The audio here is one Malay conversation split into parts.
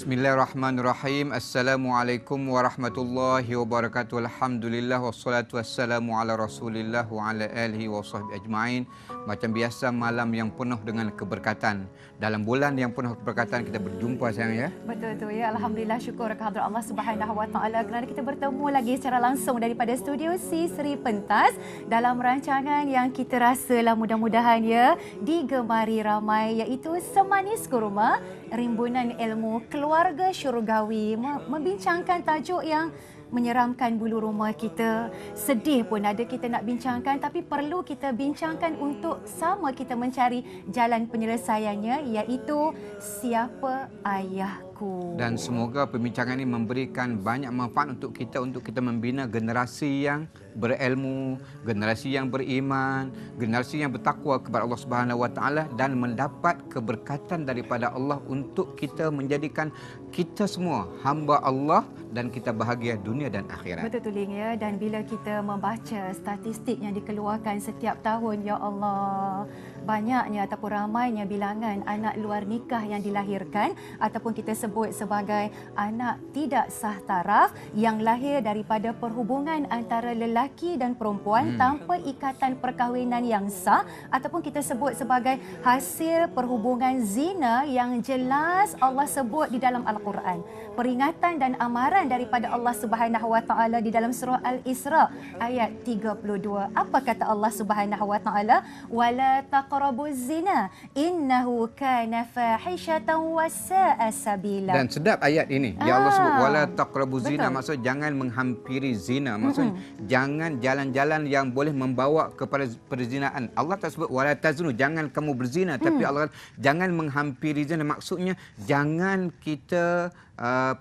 Bismillahirrahmanirrahim. Assalamualaikum warahmatullahi wabarakatuh. Alhamdulillah wassalatu wassalamu ala Rasulillah wa ala alihi wa sahbihi ajma'in. Macam biasa, malam yang penuh dengan keberkatan. Dalam bulan yang penuh keberkatan kita berjumpa, sayang, ya. Betul tu, ya. Alhamdulillah, syukur kehadrat Allah Subhanahu wa taala kerana kita bertemu lagi secara langsung daripada studio Si Sri Pentas dalam rancangan yang kita rasalah mudah-mudahan ya digemari ramai, iaitu Semanis Kurma, Rimbunan Ilmu Keluarga Syurgawi, membincangkan tajuk yang menyeramkan bulu rumah kita. Sedih pun ada kita nak bincangkan, tapi perlu kita bincangkan untuk sama kita mencari jalan penyelesaiannya, iaitu siapa ayahku. Dan semoga perbincangan ini memberikan banyak manfaat untuk kita membina generasi yang berilmu, generasi yang beriman, generasi yang bertakwa kepada Allah Subhanahu wa taala dan mendapat keberkatan daripada Allah untuk kita menjadikan kita semua hamba Allah dan kita bahagia dunia dan akhirat. Betul tu, Ling, ya. Dan bila kita membaca statistik yang dikeluarkan setiap tahun, ya Allah, banyaknya ataupun ramainya bilangan anak luar nikah yang dilahirkan ataupun kita sebut sebagai anak tidak sah taraf yang lahir daripada perhubungan antara lelaki dan perempuan tanpa ikatan perkahwinan yang sah, ataupun kita sebut sebagai hasil perhubungan zina yang jelas Allah sebut di dalam Al-Quran. Peringatan dan amaran daripada Allah Subhanahu wa taala di dalam surah Al-Isra ayat 32. Apa kata Allah Subhanahu wa taala? Wala taqrabuz zina innahu kana fahishatan wa sa'a sabila. Dan sedap ayat ini. Ya Allah sebut wala taqrabuz zina, maksud jangan menghampiri zina. Maksud jangan jalan-jalan yang boleh membawa kepada perzinaan. Allah tak sebut wala tazunu, jangan kamu berzina, tapi Allah jangan menghampiri zina. Maksudnya jangan kita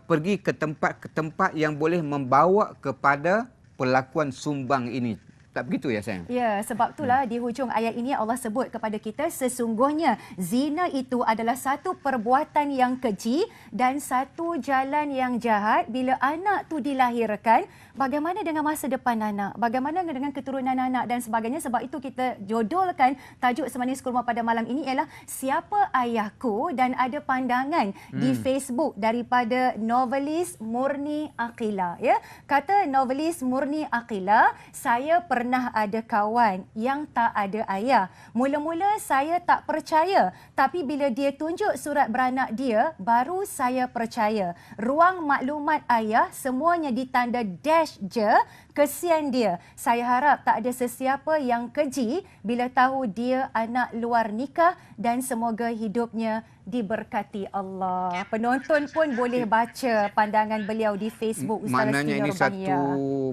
pergi ke tempat yang boleh membawa kepada perlakuan sumbang ini. Tak begitu, ya, sayang? Ya, sebab itulah di hujung ayat ini Allah sebut kepada kita sesungguhnya zina itu adalah satu perbuatan yang keji dan satu jalan yang jahat. Bila anak tu dilahirkan, bagaimana dengan masa depan anak? Bagaimana dengan keturunan anak dan sebagainya? Sebab itu kita jodolkan tajuk Semanis Kurma pada malam ini ialah Siapa Ayahku, dan ada pandangan di Facebook daripada novelis Murni Aqila, ya. Kata novelis Murni Aqila, saya pernah ada kawan yang tak ada ayah. Mula-mula saya tak percaya, tapi bila dia tunjuk surat beranak dia, baru saya percaya. Ruang maklumat ayah semuanya ditanda dash je. Kesian dia. Saya harap tak ada sesiapa yang keji bila tahu dia anak luar nikah, dan semoga hidupnya diberkati Allah. Penonton pun boleh baca pandangan beliau di Facebook Ustaz Maknanya ini Rubaniyah. satu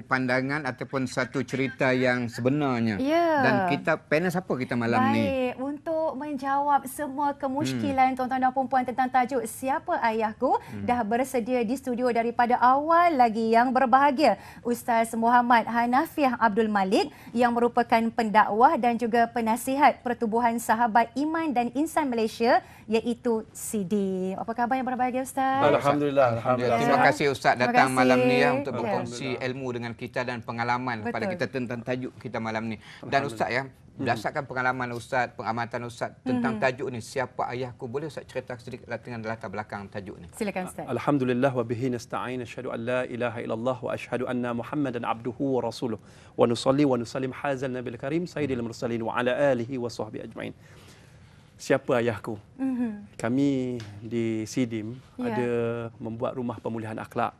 pandangan ataupun satu cerita yang sebenarnya. Ya. Dan kita panel siapa kita malam ni? Baik, untuk menjawab semua kemusykilan tuan-tuan dan puan-puan tentang tajuk Siapa Ayahku, dah bersedia di studio daripada awal lagi yang berbahagia Ustaz Muhammad Hanafiah Abdul Malik yang merupakan pendakwah dan juga penasihat Pertubuhan Sahabat Iman dan Insan Malaysia, iaitu SIDI. Apa khabar yang berbahagia, Ustaz? Alhamdulillah. Terima kasih Ustaz datang Terima malam kasih. ni ya untuk Ya. berkongsi ilmu dengan kita dan pengalaman Betul. pada kita tentang tajuk kita malam ni. Dan Ustaz, ya, berdasarkan pengalaman Ustaz, pengamatan Ustaz tentang tajuk ni, Siapa Ayahku, boleh Ustaz cerita sedikit dengan latar belakang tajuk ni? Silakan, Ustaz. Alhamdulillah wa bihi nasta'in, asyhadu an la ilaha illallah wa asyhadu anna Muhammadan abduhu wa rasuluh wa nusalli wa nusallim hazal nabil karim sayyidil mursalin wa ala alihi wa sahbihi ajmain. Siapa ayahku? Kami di SIDIM ada membuat rumah pemulihan akhlak,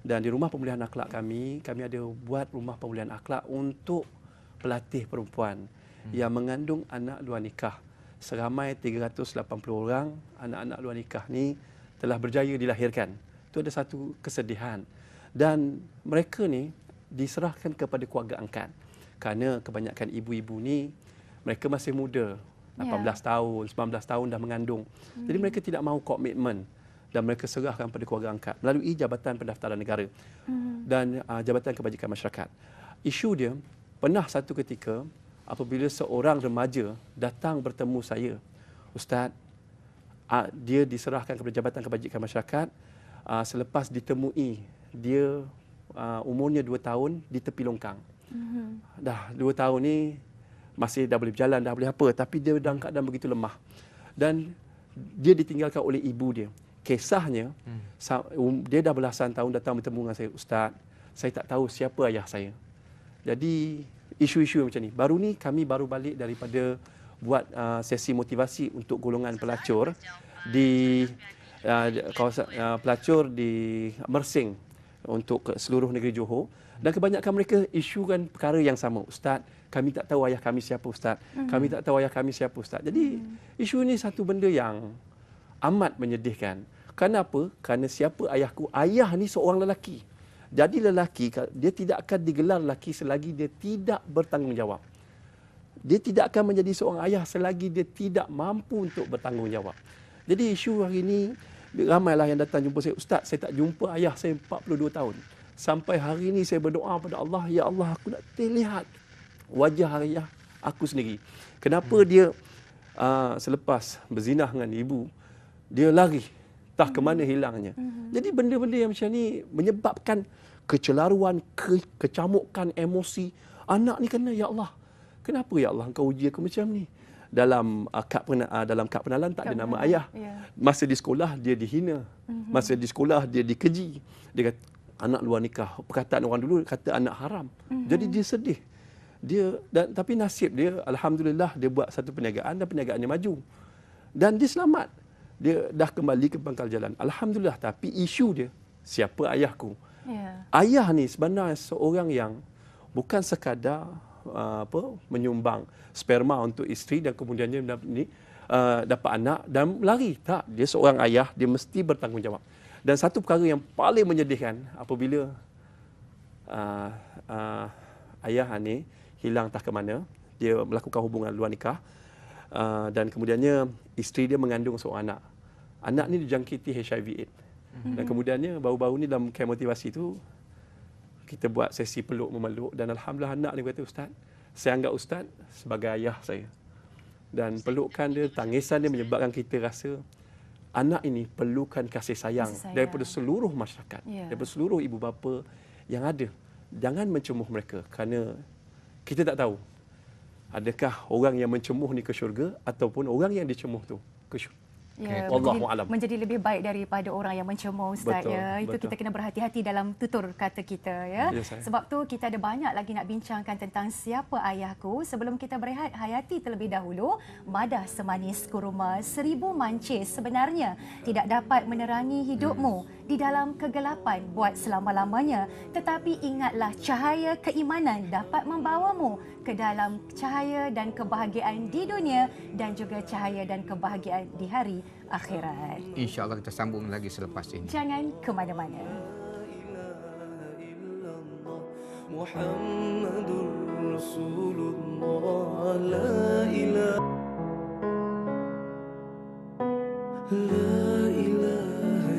dan di rumah pemulihan akhlak kami ada buat rumah pemulihan akhlak untuk pelatih perempuan yang mengandung anak luar nikah. Seramai 380 orang anak-anak luar nikah ni telah berjaya dilahirkan. Itu ada satu kesedihan. Dan mereka ni diserahkan kepada keluarga angkat. Kerana kebanyakan ibu-ibu ni mereka masih muda. 18 tahun, 19 tahun dah mengandung. Jadi mereka tidak mahu komitmen dan mereka serahkan pada keluarga angkat melalui Jabatan Pendaftaran Negara dan Jabatan Kebajikan Masyarakat. Isu dia, pernah satu ketika apabila seorang remaja datang bertemu saya, Ustaz, dia diserahkan kepada Jabatan Kebajikan Masyarakat selepas ditemui dia umurnya 2 tahun di tepi longkang. Dah 2 tahun ni masih dah boleh berjalan, dah boleh apa, tapi dia dalam keadaan begitu lemah. Dan dia ditinggalkan oleh ibu dia. kisahnya, dia dah belasan tahun datang bertemu dengan saya, Ustaz, saya tak tahu siapa ayah saya. Jadi isu-isu macam ni. Baru ni kami baru balik daripada buat sesi motivasi untuk golongan pelacur di kawasan pelacur di Mersing untuk seluruh negeri Johor, dan kebanyakan mereka isukan perkara yang sama. Ustaz, kami tak tahu ayah kami siapa, Ustaz. Kami tak tahu ayah kami siapa, Ustaz. Jadi isu ini satu benda yang amat menyedihkan. Kenapa? Kerana siapa ayahku? Ayah ni seorang lelaki. Jadi lelaki, dia tidak akan digelar lelaki selagi dia tidak bertanggungjawab. Dia tidak akan menjadi seorang ayah selagi dia tidak mampu untuk bertanggungjawab. Jadi isu hari ini, ramailah yang datang jumpa saya, Ustaz, saya tak jumpa ayah saya 42 tahun. Sampai hari ini saya berdoa pada Allah, ya Allah, aku nak terlihat wajah ayah aku sendiri. Kenapa dia selepas berzinah dengan ibu, dia lari, tak ke mana hilangnya. Jadi benda-benda yang macam ni menyebabkan kecelaruan, kecamukan emosi. Anak ni kena, ya Allah, kenapa ya Allah engkau uji aku macam ni? Dalam kad pengenalan tak ada nama ayah. Masa di sekolah dia dihina. Masa di sekolah dia dikeji. Dia kata anak luar nikah. Perkataan orang dulu kata anak haram. Jadi dia sedih. Tapi nasib dia, alhamdulillah, dia buat satu perniagaan dan perniagaannya maju. Dan dia selamat. Dia dah kembali ke pangkal jalan. Alhamdulillah. Tapi isu dia, siapa ayahku? Ayah ni sebenarnya seorang yang bukan sekadar menyumbang sperma untuk isteri dan kemudiannya dapat anak dan lari. Tak, dia seorang ayah, dia mesti bertanggungjawab. Dan satu perkara yang paling menyedihkan apabila ayah ni hilang tak ke mana, dia melakukan hubungan luar nikah dan kemudiannya isteri dia mengandung seorang anak. Anak ni dijangkiti HIV/AIDS. Dan kemudiannya baru-baru ni dalam camp motivasi tu kita buat sesi peluk memeluk dan alhamdulillah anak ni kata, Ustaz, saya anggap Ustaz sebagai ayah saya. Dan pelukan dia, tangisan dia menyebabkan kita rasa anak ini perlukan kasih sayang daripada seluruh masyarakat, daripada seluruh ibu bapa yang ada. Jangan mencemuh mereka kerana kita tak tahu adakah orang yang mencemuh ni ke syurga ataupun orang yang dicemuh tu ke syurga. Wallahu alam. Menjadi lebih baik daripada orang yang mencemuh, Ustaz. Betul, Itu betul. kita kena berhati-hati dalam tutur kata kita, ya. Sebab tu kita ada banyak lagi nak bincangkan tentang siapa ayahku. Sebelum kita berehat, hayati terlebih dahulu. Madah semanis kurma 1000 mancis sebenarnya tidak dapat menerangi hidupmu di dalam kegelapan buat selama-lamanya. Tetapi ingatlah, cahaya keimanan dapat membawamu ke dalam cahaya dan kebahagiaan di dunia dan juga cahaya dan kebahagiaan di hari akhirat. InsyaAllah kita sambung lagi selepas ini. Jangan ke mana-mana. Muhammadur Rasulullah, la ilaha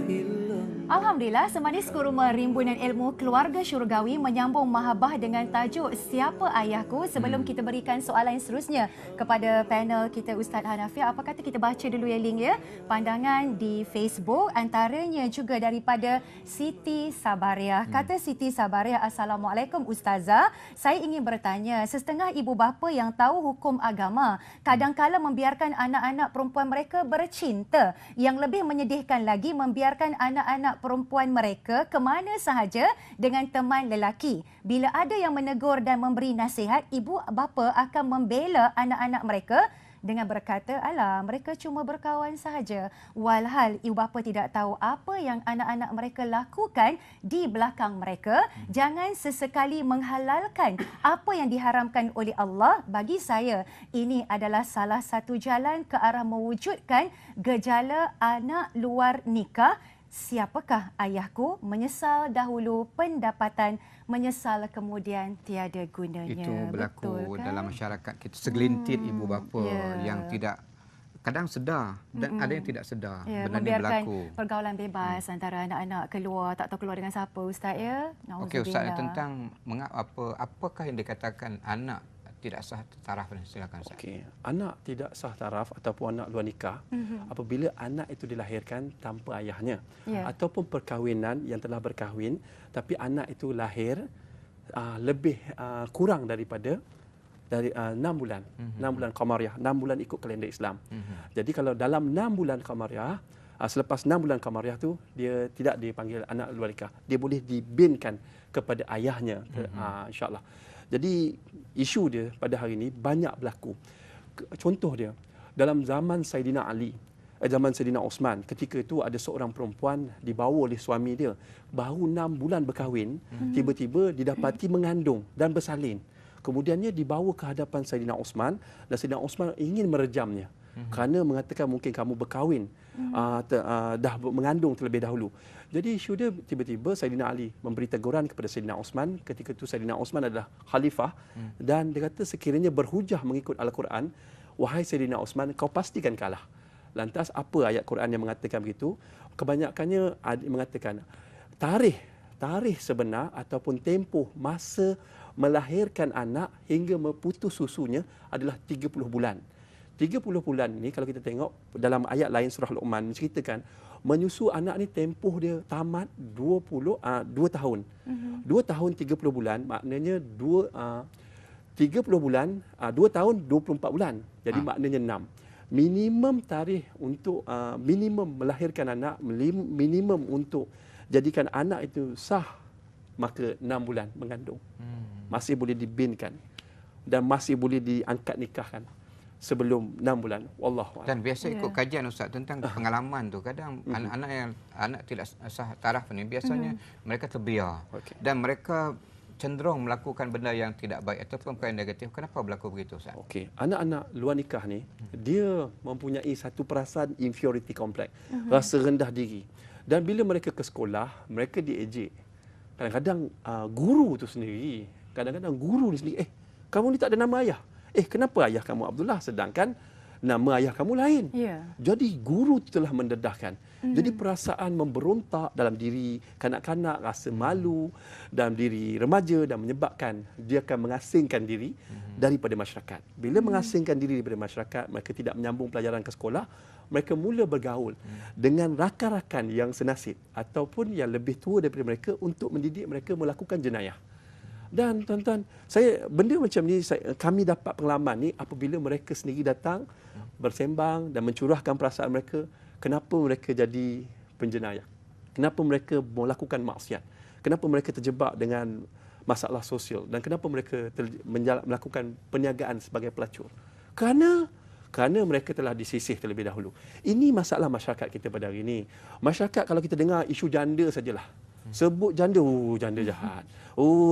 illallah. Alhamdulillah, Semanis Kurma Rimbunan Ilmu Keluarga Syurgawi menyambung mahabah dengan tajuk Siapa Ayahku. Sebelum kita berikan soalan seterusnya kepada panel kita, Ustaz Hanafiah, apa kata kita baca dulu ya link ya, pandangan di Facebook, antaranya juga daripada Siti Sabariah. Kata Siti Sabariah, Assalamualaikum Ustazah, saya ingin bertanya, setengah ibu bapa yang tahu hukum agama kadangkala membiarkan anak-anak perempuan mereka bercinta. Yang lebih menyedihkan lagi, membiarkan anak-anak perempuan mereka ke mana sahaja dengan teman lelaki. Bila ada yang menegur dan memberi nasihat, ibu bapa akan membela anak-anak mereka dengan berkata, alah, mereka cuma berkawan sahaja. Walhal ibu bapa tidak tahu apa yang anak-anak mereka lakukan di belakang mereka. Jangan sesekali menghalalkan apa yang diharamkan oleh Allah. Bagi saya, ini adalah salah satu jalan ke arah mewujudkan gejala anak luar nikah. Siapakah ayahku? Menyesal dahulu pendapatan, menyesal kemudian tiada gunanya. Itu berlaku betul, kan? dalam masyarakat kita. Segelintir ibu bapa yang tidak, kadang sedar dan ada yang tidak sedar benda ni membiarkan berlaku. pergaulan bebas antara anak-anak keluar, tak tahu keluar dengan siapa, Ustaz ya. Okey Ustaz, tentang apakah yang dikatakan anak tidak sah taraf, silakan Ustaz. Okey, anak tidak sah taraf ataupun anak luar nikah apabila anak itu dilahirkan tanpa ayahnya ataupun perkahwinan yang telah berkahwin tapi anak itu lahir lebih kurang daripada 6 bulan. 6 bulan Qamariah, 6 bulan ikut kalender Islam. Jadi kalau dalam 6 bulan Qamariah selepas 6 bulan kamariah tu dia tidak dipanggil anak luar nikah. Dia boleh dibinkan kepada ayahnya, insya-Allah. Jadi isu dia pada hari ini banyak berlaku. Contoh dia dalam zaman Saidina Ali, zaman Saidina Osman, ketika itu ada seorang perempuan dibawa oleh suami dia, baru 6 bulan berkahwin, tiba-tiba didapati mengandung dan bersalin. Kemudiannya dibawa ke hadapan Saidina Osman dan Saidina Osman ingin merejamnya. Kerana mengatakan mungkin kamu berkahwin, dah mengandung terlebih dahulu. Jadi isu dia tiba-tiba Saidina Ali memberi teguran kepada Saidina Osman. Ketika itu Saidina Osman adalah khalifah dan dia kata sekiranya berhujah mengikut Al-Quran, wahai Saidina Osman, kau pastikan kalah. Lantas apa ayat Quran yang mengatakan begitu? Kebanyakannya mengatakan tarikh sebenar ataupun tempoh masa melahirkan anak hingga memputus susunya adalah 30 bulan. 30 bulan ni kalau kita tengok dalam ayat lain surah Luqman menceritakan menyusu anak ni tempoh dia tamat 2 tahun. 2 tahun 30 bulan maknanya 30 bulan 2 tahun 24 bulan. Jadi maknanya 6. Minimum tarikh untuk minimum melahirkan anak, minimum untuk jadikan anak itu sah maka 6 bulan mengandung. Masih boleh dibinkan dan masih boleh diangkat nikahkan sebelum 6 bulan. Wallahu a'lam. Dan biasa ikut kajian Ustaz tentang pengalaman tu, kadang anak tidak sah taraf ni biasanya mereka terbiar dan mereka cenderung melakukan benda yang tidak baik ataupun perkara negatif. Kenapa berlaku begitu Ustaz? Okey, anak-anak luar nikah ni dia mempunyai satu perasaan inferiority complex, rasa rendah diri. Dan bila mereka ke sekolah, mereka diejek. Kadang-kadang guru tu sendiri, kadang-kadang guru ni sendiri, kamu ni tak ada nama ayah. Kenapa ayah kamu Abdullah sedangkan nama ayah kamu lain? Jadi guru tu telah mendedahkan. Jadi perasaan memberontak dalam diri kanak-kanak, rasa malu dalam diri remaja dan menyebabkan dia akan mengasingkan diri daripada masyarakat. Bila mengasingkan diri daripada masyarakat, mereka tidak menyambung pelajaran ke sekolah, mereka mula bergaul dengan rakan-rakan yang senasib ataupun yang lebih tua daripada mereka untuk mendidik mereka melakukan jenayah. Dan tuan-tuan, benda macam ni kami dapat pengalaman ni apabila mereka sendiri datang bersembang dan mencurahkan perasaan mereka, kenapa mereka jadi penjenayah? Kenapa mereka melakukan maksiat? Kenapa mereka terjebak dengan masalah sosial dan kenapa mereka melakukan perniagaan sebagai pelacur? Kerana mereka telah disisih terlebih dahulu. Ini masalah masyarakat kita pada hari ini. Masyarakat kalau kita dengar isu janda sajalah. Sebut janda, janda jahat.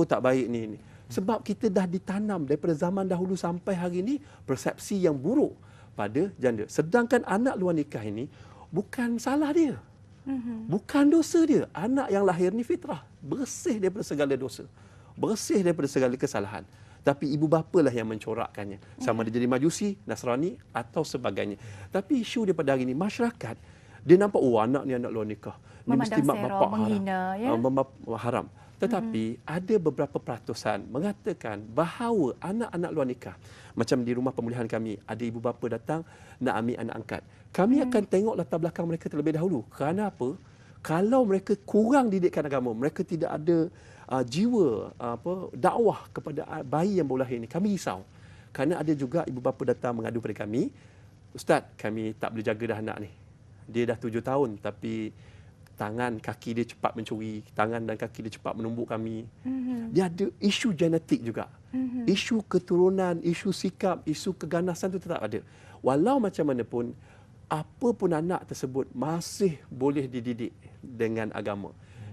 Tak baik ni. Sebab kita dah ditanam daripada zaman dahulu sampai hari ini persepsi yang buruk pada janda. Sedangkan anak luar nikah ini bukan salah dia. Bukan dosa dia. Anak yang lahir ni fitrah. Bersih daripada segala dosa. Bersih daripada segala kesalahan. Tapi ibu bapa lah yang mencorakkannya. Sama dia jadi Majusi, Nasrani atau sebagainya. Tapi isu dia pada hari ini, masyarakat, dia nampak, anak ni anak luar nikah. Ni mesti mak bapak menghina, haram. Tetapi ada beberapa peratusan mengatakan bahawa anak-anak luar nikah, macam di rumah pemulihan kami, ada ibu bapa datang nak ambil anak angkat. Kami akan tengok latar belakang mereka terlebih dahulu. Kerana apa? Kalau mereka kurang didikan agama, mereka tidak ada jiwa dakwah kepada bayi yang baru lahir ini, kami risau. Kerana ada juga ibu bapa datang mengadu pada kami, Ustaz, kami tak boleh jaga dah anak ni. Dia dah 7 tahun tapi tangan kaki dia cepat mencuri, tangan dan kaki dia cepat menumbuk kami. Dia ada isu genetik juga. Isu keturunan, isu sikap, isu keganasan itu tetap ada. Walau macam mana pun, apa pun anak tersebut masih boleh dididik dengan agama.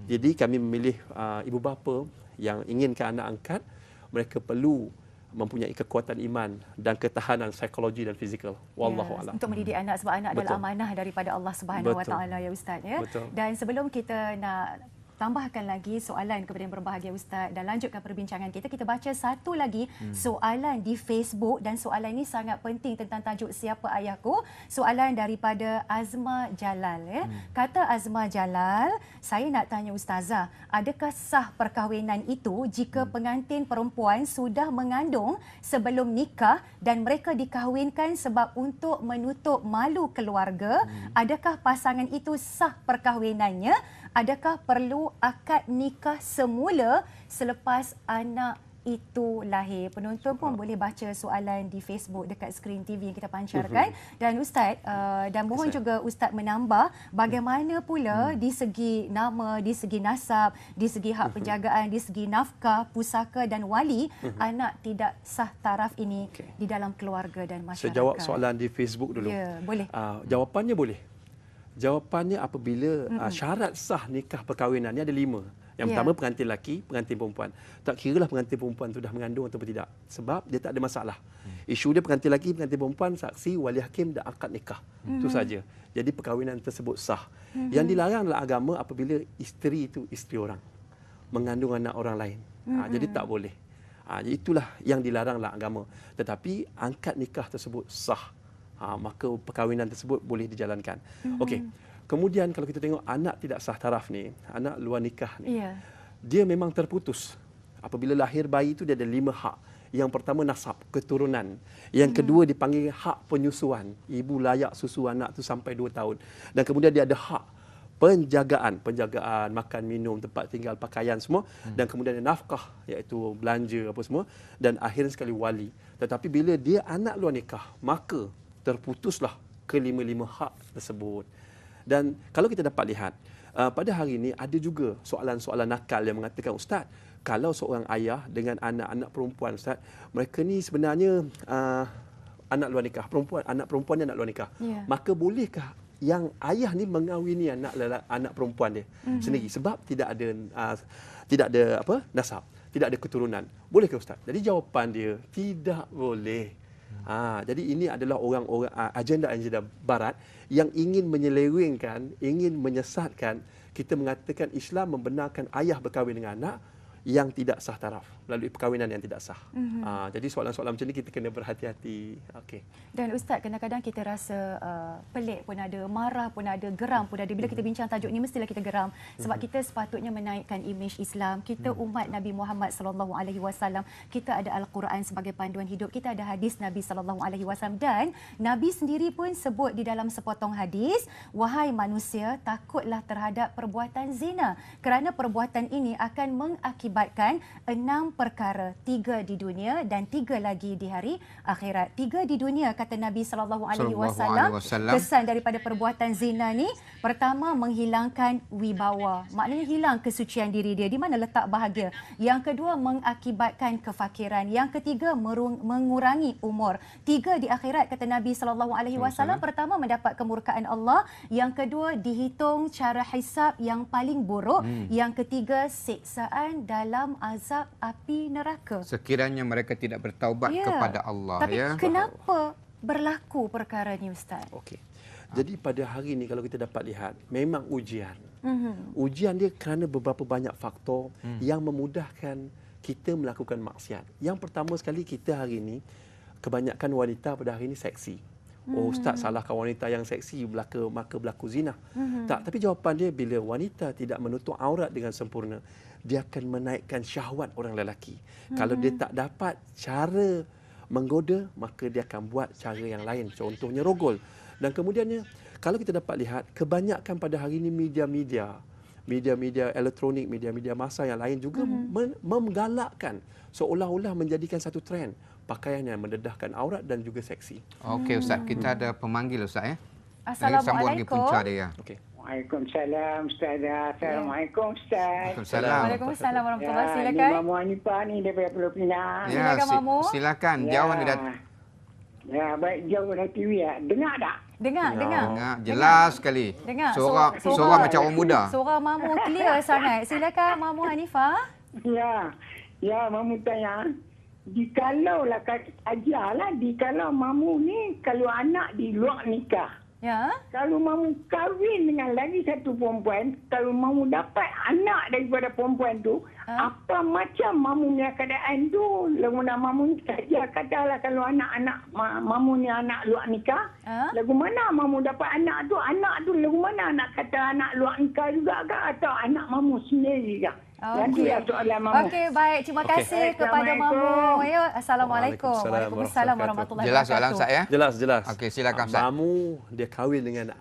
Jadi kami memilih ibu bapa yang inginkan anak angkat, mereka perlu mempunyai kekuatan iman dan ketahanan psikologi dan fizikal. Wallahu a'lam. Untuk mendidik anak, sebab anak adalah amanah daripada Allah Subhanahu Wa Taala ya Ustaz ya. Dan sebelum kita nak tambahkan lagi soalan kepada yang berbahagia Ustaz dan lanjutkan perbincangan kita, kita baca satu lagi soalan di Facebook dan soalan ini sangat penting tentang tajuk siapa ayahku. Soalan daripada Azma Jalal ya. Kata Azma Jalal, saya nak tanya Ustazah, adakah sah perkahwinan itu jika pengantin perempuan sudah mengandung sebelum nikah dan mereka dikahwinkan sebab untuk menutup malu keluarga? Adakah pasangan itu sah perkahwinannya? Adakah perlu akad nikah semula selepas anak itu lahir. Penonton pun boleh baca soalan di Facebook dekat skrin TV yang kita pancarkan. Dan Ustaz, dan mohon juga Ustaz menambah bagaimana pula di segi nama, di segi nasab, di segi hak penjagaan, di segi nafkah, pusaka dan wali, anak tidak sah taraf ini di dalam keluarga dan masyarakat. Saya jawab soalan di Facebook dulu. Ya, boleh. Jawapannya boleh. Jawapannya apabila syarat sah nikah perkahwinan ni ada 5. Yang pertama pengantin lelaki, pengantin perempuan. Tak kiralah pengantin perempuan tu dah mengandung atau tidak. Sebab dia tak ada masalah. Isu dia pengantin lelaki, pengantin perempuan, saksi, wali hakim dan akad nikah. Itu saja. Jadi perkahwinan tersebut sah. Yang dilarang dalam agama apabila isteri itu isteri orang. Mengandung anak orang lain. Jadi tak boleh. Jadi itulah yang dilarang dalam agama. Tetapi angkat nikah tersebut sah. Maka perkahwinan tersebut boleh dijalankan. Okey. Kemudian kalau kita tengok anak tidak sah taraf ni, anak luar nikah ni, dia memang terputus. Apabila lahir bayi itu dia ada 5 hak. Yang pertama nasab, keturunan. Yang kedua dipanggil hak penyusuan. Ibu layak susu anak tu sampai 2 tahun. Dan kemudian dia ada hak penjagaan, makan, minum, tempat tinggal, pakaian semua. Dan kemudian ada nafkah, iaitu belanja apa semua. Dan akhirnya sekali wali. Tetapi bila dia anak luar nikah, maka terputuslah ke-5 hak tersebut. Dan kalau kita dapat lihat, pada hari ini ada juga soalan-soalan nakal yang mengatakan, Ustaz, kalau seorang ayah dengan anak-anak perempuan, Ustaz, mereka ni sebenarnya anak luar nikah, anak perempuan ni anak luar nikah. Maka bolehkah yang ayah ni mengahwini anak perempuan dia sendiri sebab tidak ada nasab, tidak ada keturunan. Bolehkah Ustaz? Jadi jawapan dia tidak boleh. Jadi ini adalah orang-orang agenda barat yang ingin menyelewengkan, ingin menyesatkan. Kita mengatakan Islam membenarkan ayah berkahwin dengan anak yang tidak sah taraf melalui perkahwinan yang tidak sah. Jadi soalan-soalan macam ni kita kena berhati-hati. Okey. Dan Ustaz, kadang-kadang kita rasa pelik pun ada, marah pun ada, geram pun ada. Bila kita bincang tajuk ni mestilah kita geram sebab kita sepatutnya menaikkan imej Islam. Kita umat Nabi Muhammad sallallahu alaihi wasallam. Kita ada Al-Quran sebagai panduan hidup. Kita ada hadis Nabi sallallahu alaihi wasallam dan Nabi sendiri pun sebut di dalam sepotong hadis, wahai manusia, takutlah terhadap perbuatan zina kerana perbuatan ini akan mengakibatkan 6 perkara, 3 di dunia dan 3 lagi di hari akhirat. 3 di dunia kata Nabi sallallahu alaihi wasallam. Kesan daripada perbuatan zina ni, pertama menghilangkan wibawa, maknanya hilang kesucian diri dia. Di mana letak bahagia? Yang kedua mengakibatkan kefakiran. Yang ketiga mengurangi umur. 3 di akhirat kata Nabi sallallahu alaihi wasallam. Pertama mendapat kemurkaan Allah, yang kedua dihitung cara hisab yang paling buruk, yang ketiga siksaan dalam azab api neraka. Sekiranya mereka tidak bertaubat kepada Allah. Tapi kenapa berlaku perkara ni Ustaz? Okey. Jadi pada hari ini kalau kita dapat lihat, memang ujian. Ujian dia kerana beberapa banyak faktor yang memudahkan kita melakukan maksiat. Yang pertama sekali, kita hari ini, kebanyakan wanita pada hari ini seksi. Oh Ustaz, salahkan wanita yang seksi maka berlaku zina. Tak, tapi jawapan dia, bila wanita tidak menutup aurat dengan sempurna, dia akan menaikkan syahwat orang lelaki. Kalau dia tak dapat cara menggoda, maka dia akan buat cara yang lain. Contohnya rogol. Dan kemudiannya, kalau kita dapat lihat, kebanyakan pada hari ini media-media elektronik, media-media massa yang lain juga menggalakkan seolah-olah menjadikan satu trend pakaian yang mendedahkan aurat dan juga seksi. Okey Ustaz, kita ada pemanggil Ustaz ya. Assalamualaikum. Okey. Waalaikumsalam Ustazah. Assalamualaikum Ustaz. Waalaikumsalam warahmatullahi wabarakatuh. Silakan. Ini Mamu Hanifah ni daripada Pulau Pinang. Silakan Mamu. Silakan. Jauh ni dah. Ya, baik, jauh dari TV ya. Dengar tak? Dengar. Jelas sekali. Dengar. Suara macam orang muda. Suara Mamu clear sangat. Silakan Mamu Hanifah. Ya, Mamu tanya. Jikalau Mamu ni kalau anak di luar nikah. Ya. Kalau Mamu kahwin dengan lagi satu perempuan, kalau Mamu dapat anak daripada perempuan tu, apa macam Mamu punya keadaan tu? Lagu Mamu saja katalah kalau anak-anak Mamu ni anak luar nikah, lagu mana Mamu dapat anak tu lagu mana nak kata anak luar nikah juga ke atau anak Mamu sendiri ke? Nanti soalan Mamu. Okey, baik. Terima kasih kepada Mamu. Ya, Assalamualaikum. Waalaikumsalam warahmatullahi wabarakatuh. Jelas soalan Ustaz ya? Jelas. Okey, silakan Ustaz. Mamu dia kahwin dengan